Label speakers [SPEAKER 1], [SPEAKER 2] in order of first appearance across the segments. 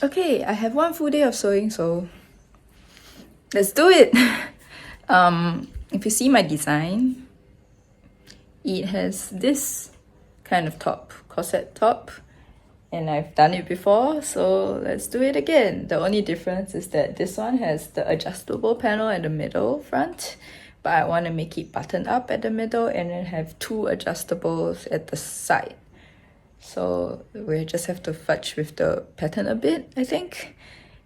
[SPEAKER 1] Okay, I have one full day of sewing, so let's do it. If you see my design, it has this kind of top, corset top, and I've done it before, so let's do it again. The only difference is that this one has the adjustable panel at the middle front, but I want to make it buttoned up at the middle and then have two adjustables at the side. So we just have to fudge with the pattern a bit, I think.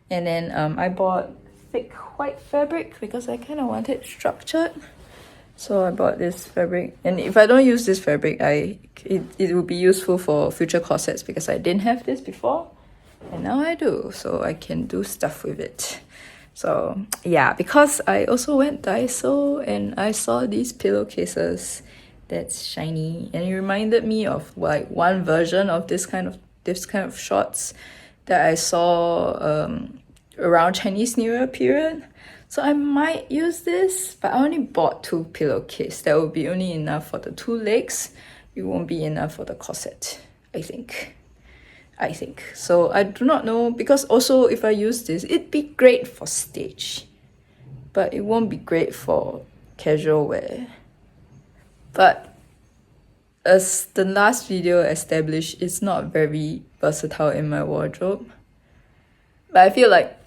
[SPEAKER 1] And then I bought thick white fabric because I kind of want it structured. So I bought this fabric, and if I don't use this fabric, it will be useful for future corsets because I didn't have this before, and now I do, so I can do stuff with it. So yeah, because I also went Daiso and I saw these pillowcases that's shiny, and it reminded me of like one version of this kind of shorts that I saw around Chinese New Year period. So I might use this, but I only bought two pillowcases. That will be only enough for the two legs. It won't be enough for the corset, I think. So I do not know, because also if I use this, it'd be great for stage, but it won't be great for casual wear. But as the last video established, it's not very versatile in my wardrobe. But I feel like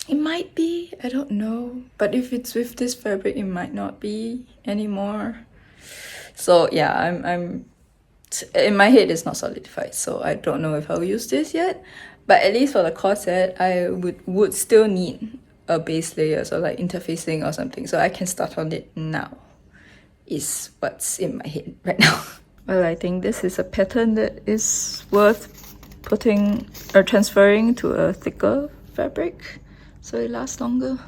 [SPEAKER 1] it might be, I don't know. But if it's with this fabric, it might not be anymore. So yeah, I'm in my head it's not solidified, so I don't know if I'll use this yet. But at least for the corset, I would still need a base layer, so like interfacing or something, so I can start on it now, is what's in my head right now. Well, I think this is a pattern that is worth putting or transferring to a thicker fabric so it lasts longer.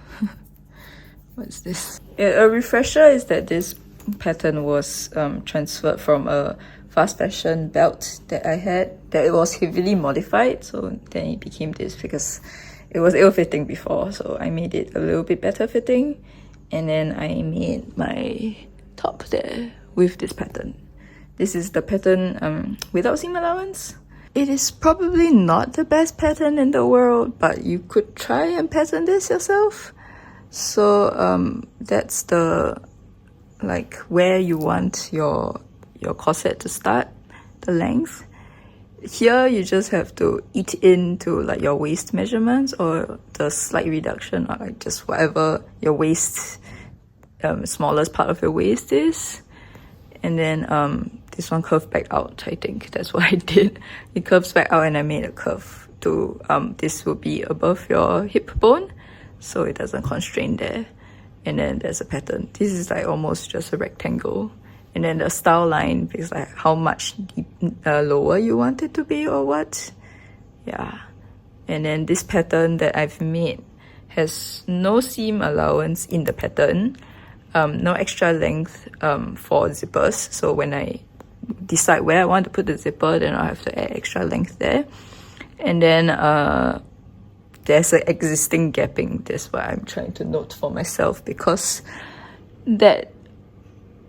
[SPEAKER 1] What's this? A refresher is that this pattern was transferred from a fast fashion belt that I had, that it was heavily modified, so then it became this because it was ill-fitting before, so I made it a little bit better fitting, and then I made my top there with this pattern. This is the pattern without seam allowance. It is probably not the best pattern in the world, but you could try and pattern this yourself. So that's the, like, where you want your corset to start, the length. Here you just have to eat into like your waist measurements or the slight reduction, or like just whatever your waist, smallest part of your waist is. And then this one curved back out, I think. That's what I did. It curves back out and I made a curve to, this will be above your hip bone, so it doesn't constrain there. And then there's a pattern. This is like almost just a rectangle. And then the style line is like how much lower you want it to be or what. Yeah. And then this pattern that I've made has no seam allowance in the pattern. No extra length for zippers, so when I decide where I want to put the zipper, then I'll have to add extra length there. And then there's an existing gapping. That's what I'm trying to note for myself, because that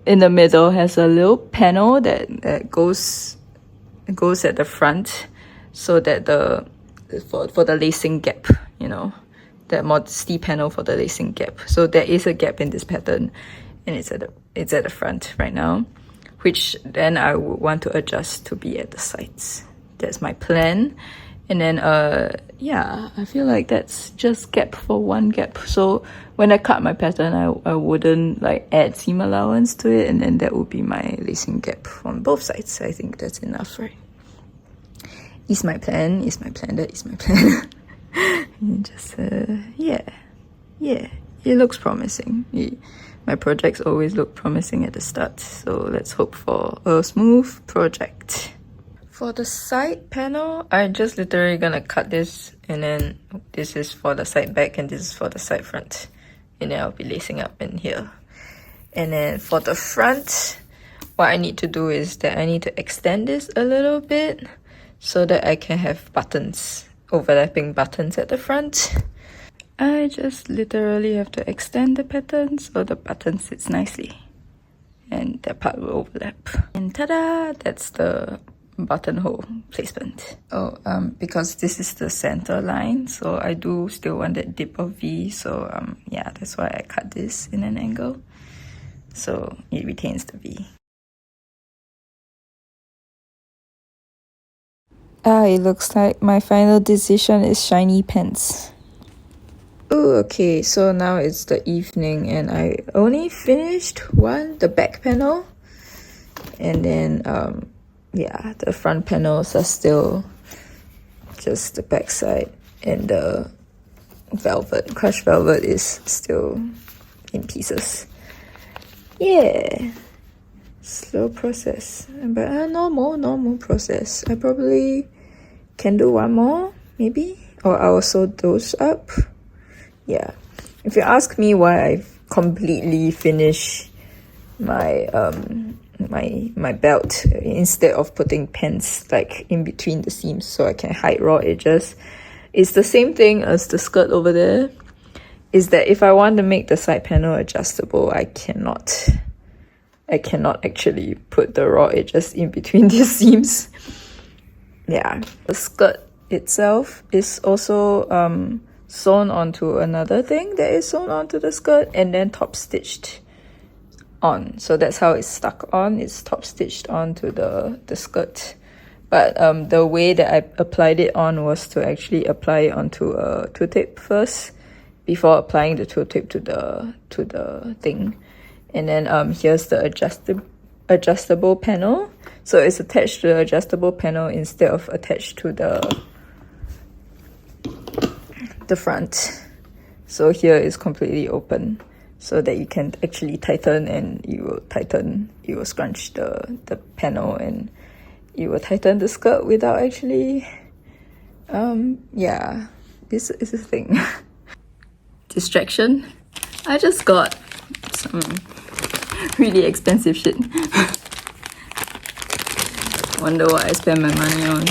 [SPEAKER 1] in the middle has a little panel that goes at the front, so that for the lacing gap, you know, that modesty panel for the lacing gap. So there is a gap in this pattern, and it's at the front right now, which then I would want to adjust to be at the sides. That's my plan. And then yeah, I feel like that's just gap for one gap. So when I cut my pattern, I wouldn't like add seam allowance to it, and then that would be my lacing gap on both sides. I think that's enough, right? That is my plan. Just yeah, it looks promising. My projects always look promising at the start, so let's hope for a smooth project. For the side panel, I'm just literally gonna cut this, and then this is for the side back and this is for the side front, and then I'll be lacing up in here. And then for the front, what I need to do is that I need to extend this a little bit so that I can have buttons, overlapping buttons at the front. I just literally have to extend the pattern so the button sits nicely, and that part will overlap. And ta-da! That's the buttonhole placement. Oh, because this is the center line, so I do still want that dip of V, so yeah, that's why I cut this in an angle, so it retains the V. It looks like my final decision is shiny pants. Oh, okay, so now it's the evening and I only finished the back panel, and then yeah, the front panels are still just the back side, and the crushed velvet is still in pieces. Yeah, slow process, but normal process. I probably can do one more, maybe, or I'll sew those up. Yeah, if you ask me why I've completely finished my my belt instead of putting pins like in between the seams so I can hide raw edges, it's the same thing as the skirt over there, is that if I want to make the side panel adjustable, I cannot actually put the raw edges in between these seams. Yeah, the skirt itself is also sewn onto another thing that is sewn onto the skirt and then top stitched on, so that's how it's stuck on. It's top stitched onto the skirt, but the way that I applied it on was to actually apply it onto a toe tape first before applying the toe tape to the thing. And then here's the adjustable panel, so it's attached to the adjustable panel instead of attached to the front. So here is completely open so that you can actually tighten, and you will scrunch the panel, and you will tighten the skirt without actually yeah, this is a thing. Distraction, I just got some really expensive shit. Wonder what I spend my money on.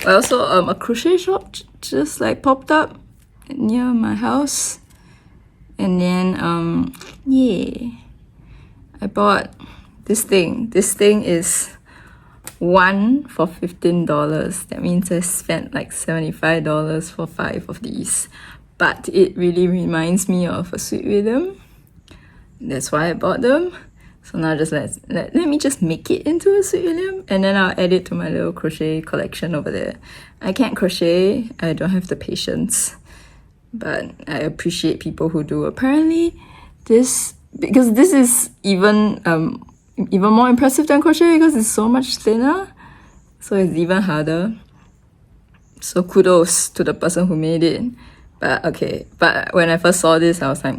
[SPEAKER 1] I also a crochet shop just like popped up near my house, and then yeah, I bought this thing. This thing is one for $15. That means I spent like $75 for 5 of these, but it really reminds me of a Sweet Rhythm. That's why I bought them. So now just let me just make it into a Sweet Rhythm, and then I'll add it to my little crochet collection over there. I can't crochet, I don't have the patience, but I appreciate people who do. Apparently because this is even more impressive than crochet because it's so much thinner, so it's even harder. So kudos to the person who made it. But okay, but when I first saw this, I was like,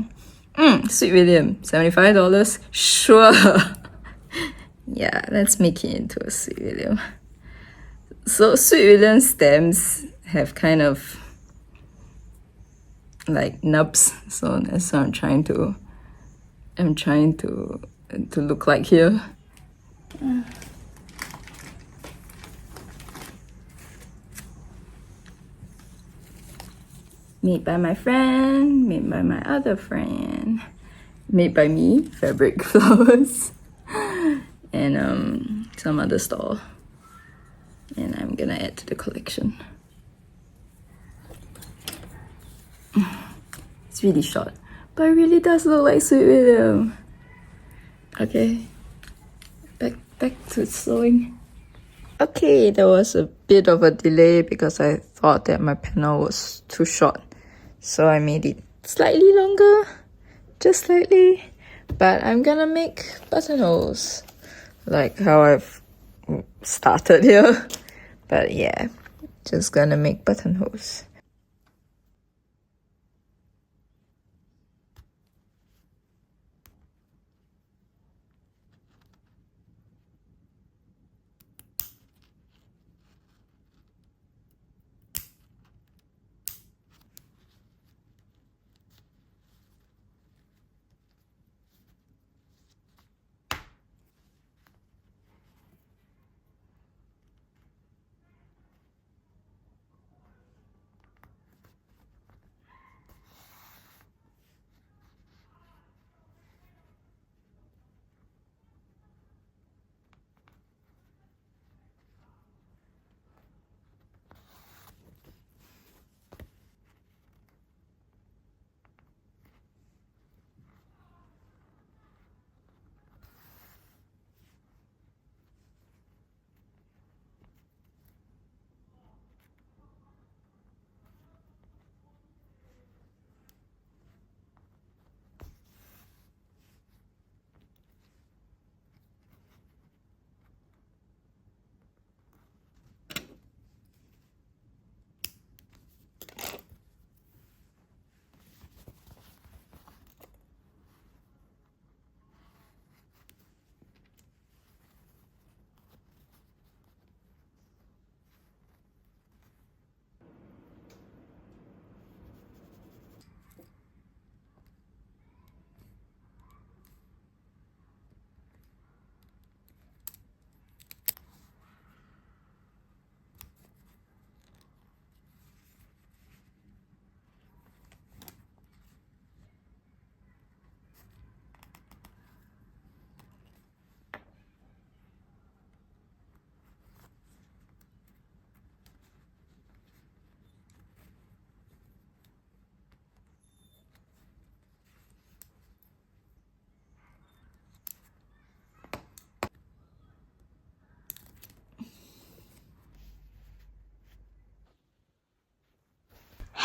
[SPEAKER 1] Sweet William, $75? Sure. Yeah, let's make it into a Sweet William. So Sweet William stems have kind of like nubs, so that's what I'm trying to look like here. Made by my friend, made by my other friend, made by me, fabric flowers, and some other store. And I'm gonna add to the collection. It's really short, but it really does look like Sweet William. Okay, back to sewing. Okay, there was a bit of a delay because I thought that my panel was too short, so I made it slightly longer, just slightly. But I'm gonna make buttonholes like how I've started here. But yeah, just gonna make buttonholes.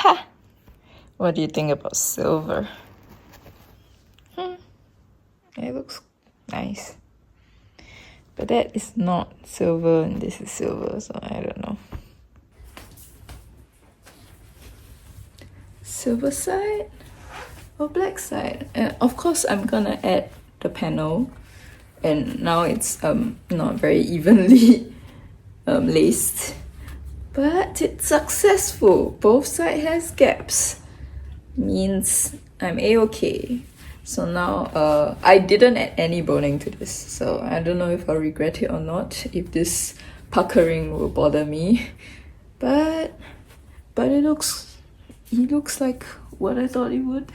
[SPEAKER 1] Ha! What do you think about silver? It looks nice. But that is not silver and this is silver, so I don't know. Silver side or black side? And of course I'm gonna add the panel, and now it's not very evenly laced, but it's successful. Both sides has gaps, means I'm a-okay. So now I didn't add any boning to this, so I don't know if I'll regret it or not, if this puckering will bother me, but it looks like what I thought it would.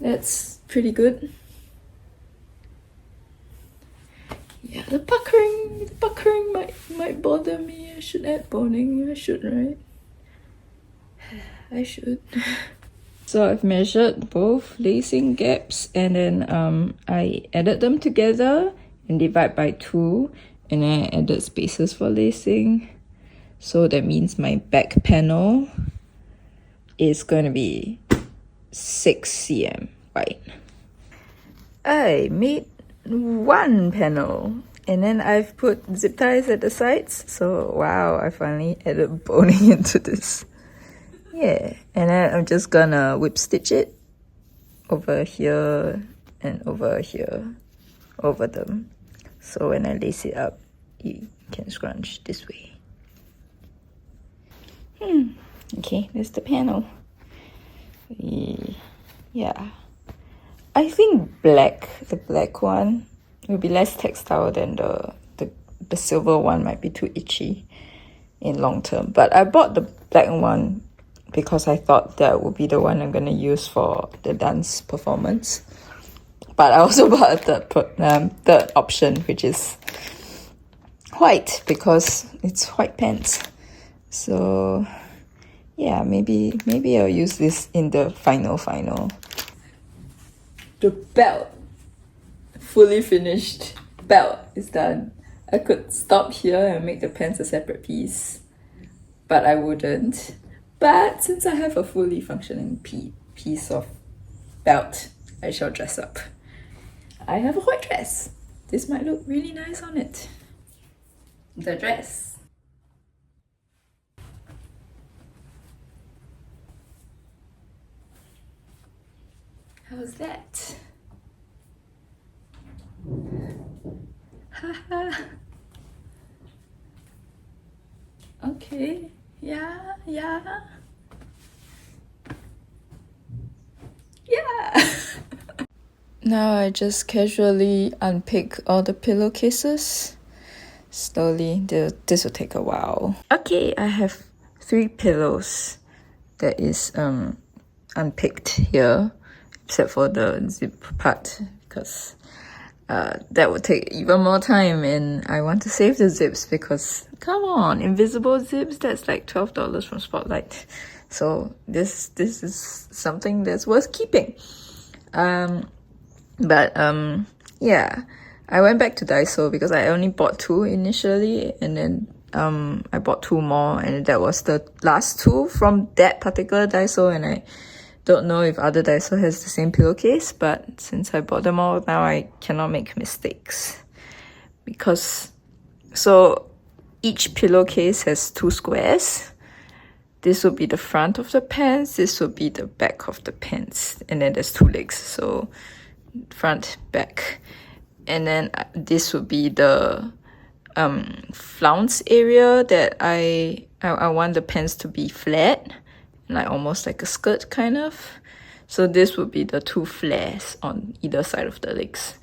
[SPEAKER 1] That's pretty good. Yeah, the puckering might bother me. I should add boning. I should, right? I should. So I've measured both lacing gaps, and then I added them together and divide by 2, and then I added spaces for lacing. So that means my back panel is going to be 6 cm wide. I made one panel, and then I've put zip ties at the sides. So wow, I finally added boning into this. Yeah, and then I'm just gonna whip stitch it over here and over here, over them. So when I lace it up, you can scrunch this way. Okay, there's the panel. Yeah. I think the black one will be less textile than the silver one. Might be too itchy in long term. But I bought the black one because I thought that would be the one I'm gonna use for the dance performance. But I also bought a third option, which is white, because it's white pants. So yeah, maybe I'll use this in the final. The belt, fully finished belt, is done. I could stop here and make the pants a separate piece, but I wouldn't. But since I have a fully functioning piece of belt, I shall dress up. I have a white dress. This might look really nice on it. The dress. How's that? Haha. Okay. Yeah. Now I just casually unpick all the pillowcases. Slowly, this will take a while. Okay, I have 3 pillows that is unpicked here, except for the zip part, because that would take even more time, and I want to save the zips because, come on, invisible zips, that's like $12 from Spotlight. So this is something that's worth keeping. Yeah, I went back to Daiso because I only bought 2 initially, and then I bought 2 more, and that was the last 2 from that particular Daiso, and I don't know if other Daiso has the same pillowcase, but since I bought them all, now I cannot make mistakes. Because, so each pillowcase has 2 squares. This will be the front of the pants, this will be the back of the pants, and then there's 2 legs, so front, back. And then this would be the flounce area that I want the pants to be flat, like almost like a skirt kind of. So this would be the 2 flares on either side of the legs.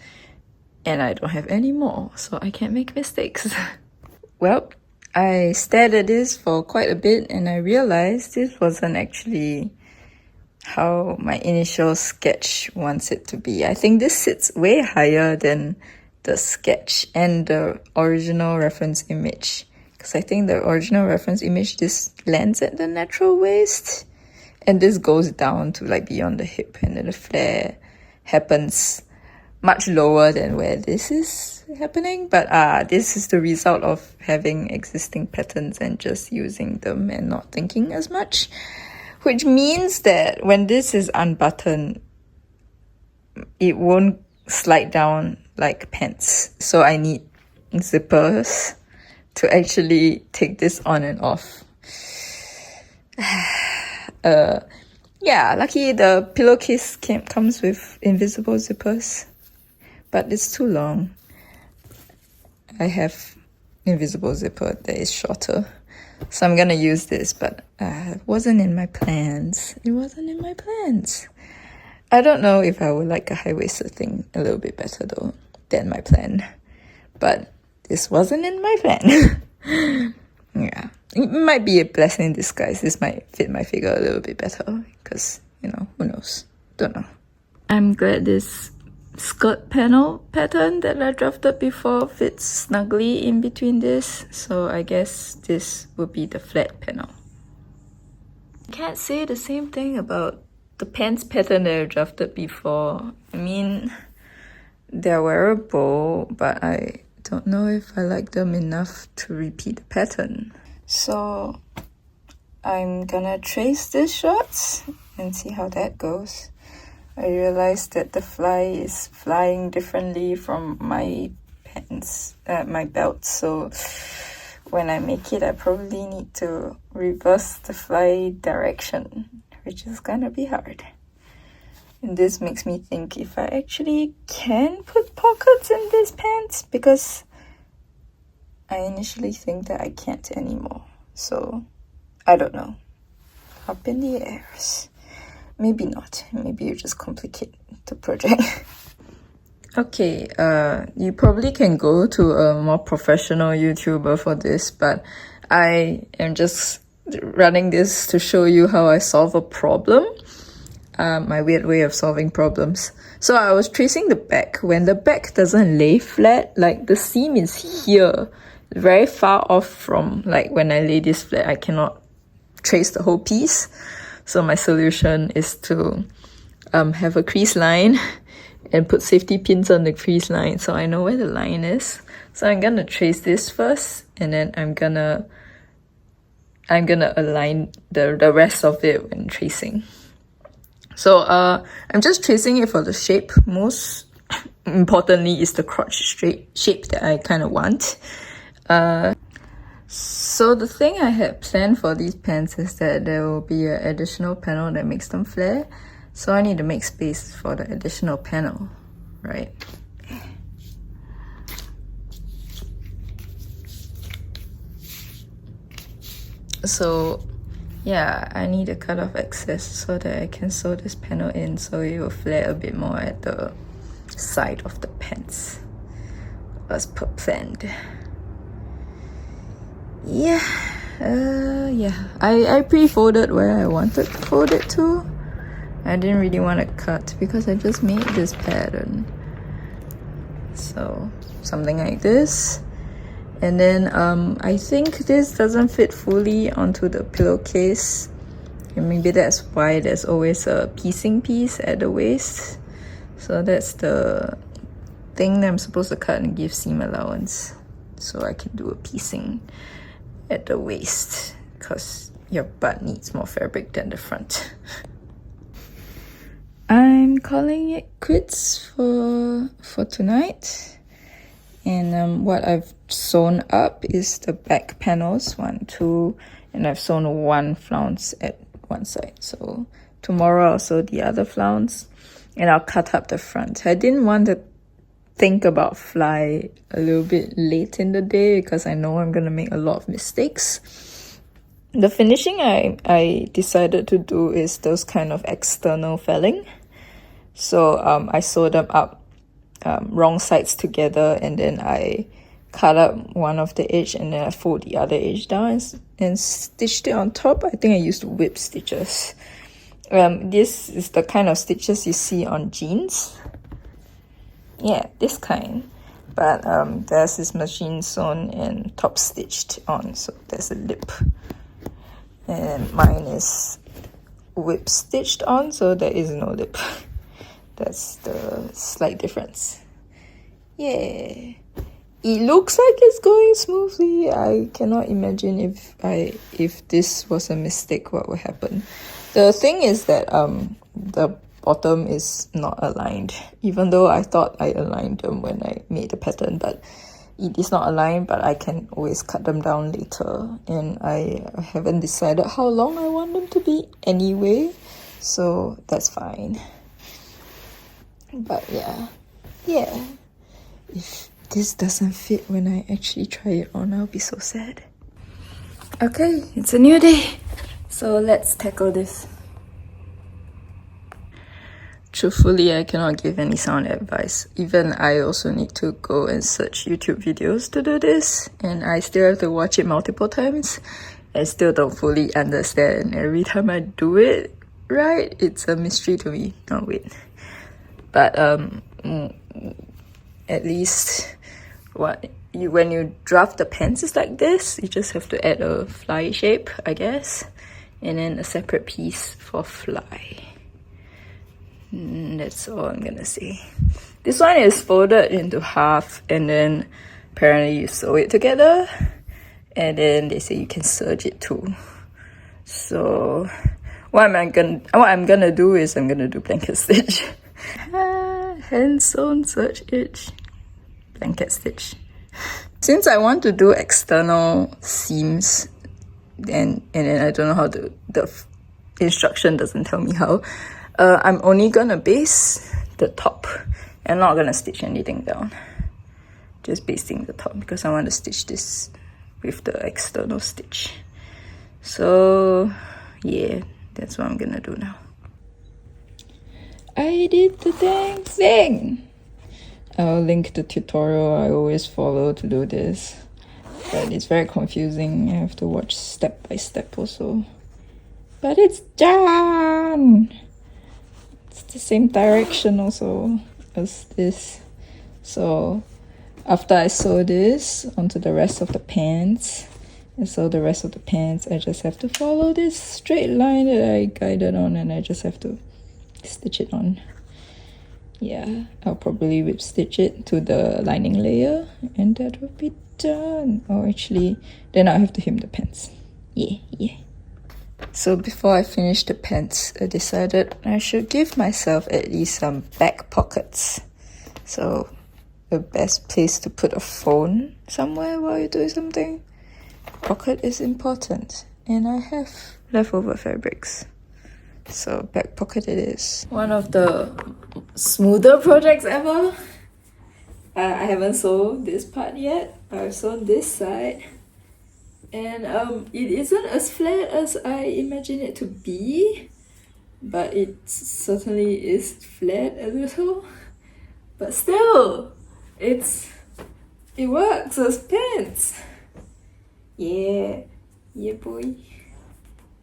[SPEAKER 1] And I don't have any more, so I can't make mistakes. Well, I stared at this for quite a bit and I realized this wasn't actually how my initial sketch wants it to be. I think this sits way higher than the sketch and the original reference image. Because I think the original reference image, this lands at the natural waist. And this goes down to like beyond the hip. And then the flare happens much lower than where this is happening. But this is the result of having existing patterns and just using them and not thinking as much. which means that when this is unbuttoned, it won't slide down like pants. So I need zippers to actually take this on and off. Yeah, lucky the pillowcase comes with invisible zippers, but it's too long. I have invisible zipper that is shorter, so I'm gonna use this, but it wasn't in my plans. It wasn't in my plans. I don't know if I would like a high-waisted thing a little bit better though than my plan, but this wasn't in my plan. Yeah, it might be a blessing in disguise. This might fit my figure a little bit better because, you know, who knows? Don't know. I'm glad this skirt panel pattern that I drafted before fits snugly in between this, so I guess this will be the flat panel. I can't say the same thing about the pants pattern that I drafted before. I mean, they're wearable, but I don't know if I like them enough to repeat the pattern. So I'm gonna trace these shorts and see how that goes. I realized that the fly is flying differently from my pants, my belt, so when I make it, I probably need to reverse the fly direction, which is gonna be hard. And this makes me think if I actually can put pockets in these pants, because I initially think that I can't anymore. So, I don't know. Up in the airs. Maybe not. Maybe you just complicate the project. Okay, you probably can go to a more professional YouTuber for this, but I am just running this to show you how I solve a problem. My weird way of solving problems. So I was tracing the back. When the back doesn't lay flat, like the seam is here, very far off from, like, when I lay this flat, I cannot trace the whole piece. So my solution is to have a crease line and put safety pins on the crease line so I know where the line is. So I'm gonna trace this first, and then I'm gonna align the rest of it when tracing. So I'm just tracing it for the shape. Most importantly is the crotch shape that I kind of want. So the thing I had planned for these pants is that there will be an additional panel that makes them flare. So I need to make space for the additional panel, right? So yeah, I need to cut off excess so that I can sew this panel in so it will flare a bit more at the side of the pants as per planned. Yeah, I pre-folded where I wanted to fold it to. I didn't really want to cut because I just made this pattern. So something like this. And then I think this doesn't fit fully onto the pillowcase, and maybe that's why there's always a piecing piece at the waist. So that's the thing that I'm supposed to cut and give seam allowance, so I can do a piecing at the waist, because your butt needs more fabric than the front. I'm calling it quits for tonight. And what I've sewn up is the back panels, 1, 2, and I've sewn 1 flounce at one side. So tomorrow I'll sew the other flounce, and I'll cut up the front. I didn't want to think about fly a little bit late in the day because I know I'm gonna make a lot of mistakes. The finishing I decided to do is those kind of external felling. So I sewed them up wrong sides together, and then I cut up one of the edge, and then I fold the other edge down and stitched it on top. I think I used whip stitches. This is the kind of stitches you see on jeans. Yeah, this kind. But theirs is machine sewn and top stitched on, so there's a lip. And mine is whip stitched on, so there is no lip. That's the slight difference. Yeah. It looks like it's going smoothly. I cannot imagine if this was a mistake, what would happen. The thing is that the bottom is not aligned, even though I thought I aligned them when I made the pattern, but it is not aligned, but I can always cut them down later, and I haven't decided how long I want them to be anyway, so that's fine. But yeah, if this doesn't fit when I actually try it on, I'll be so sad. Okay, it's a new day, so let's tackle this. Truthfully, I cannot give any sound advice. Even I also need to go and search YouTube videos to do this, and I still have to watch it multiple times. I still don't fully understand. Every time I do it right, it's a mystery to me. Oh wait. But at least when you draft the pants like this, you just have to add a fly shape, I guess, and then a separate piece for fly. That's all I'm gonna say. This one is folded into half, and then apparently you sew it together, and then they say you can serge it too. So what I'm gonna do is I'm gonna do blanket stitch. Hand sewn serge edge, blanket stitch. Since I want to do external seams, and then I don't know how to, the instruction doesn't tell me how, I'm only gonna base the top. I'm not gonna stitch anything down, just basting the top, because I want to stitch this with the external stitch. So yeah, that's what I'm gonna do now. I did the dang thing! I'll link the tutorial I always follow to do this, but it's very confusing. I have to watch step by step also. But it's done! It's the same direction also as this. So after I sew this onto the rest of the pants, and sew the rest of the pants, I just have to follow this straight line that I guided on, and I just have to stitch it on. Yeah, I'll probably whip stitch it to the lining layer, and that will be done. Oh, actually, then I'll have to hem the pants. Yeah. So before I finish the pants, I decided I should give myself at least some back pockets. So the best place to put a phone somewhere while you're doing something, pocket is important, and I have leftover fabrics. So back pocket it is. One of the smoother projects ever. I haven't sewn this part yet. I've sewn this side, and it isn't as flat as I imagine it to be, but it certainly is flat a little. But still, it works as pants. Yeah boy.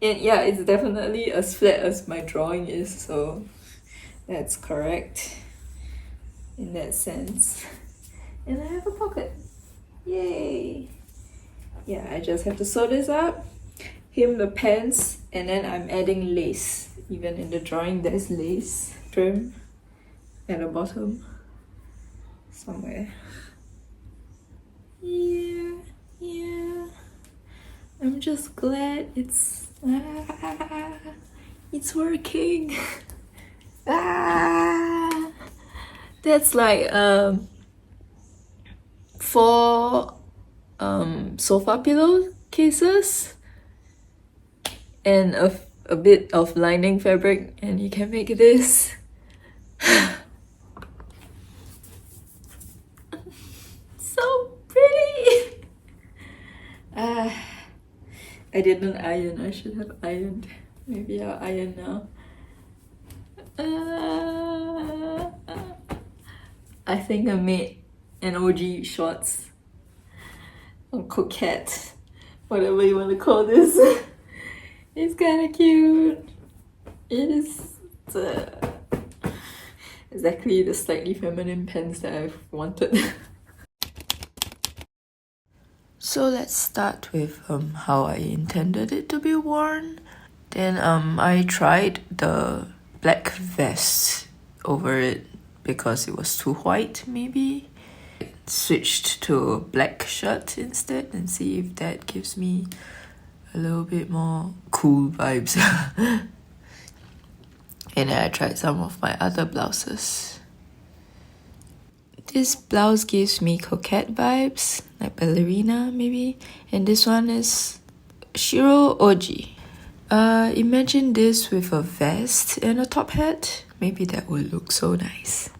[SPEAKER 1] And yeah, it's definitely as flat as my drawing is, so that's correct in that sense. And I have a pocket. Yay! Yeah, I just have to sew this up, hem the pants, and then I'm adding lace. Even in the drawing, there's lace trim at the bottom somewhere. Yeah. I'm just glad it's working. That's like 4 sofa pillow cases and a bit of lining fabric, and you can make this. So pretty. I didn't iron. I should have ironed. Maybe I'll iron now. I think I made an OG shorts or coquette, whatever you want to call this. It's kind of cute. It is exactly the slightly feminine pants that I've wanted. So let's start with how I intended it to be worn. Then I tried the black vest over it because it was too white, maybe. Switched to a black shirt instead and see if that gives me a little bit more cool vibes. And then I tried some of my other blouses. This blouse gives me coquette vibes, like ballerina maybe. And this one is Shiro Oji. Imagine this with a vest and a top hat. Maybe that would look so nice.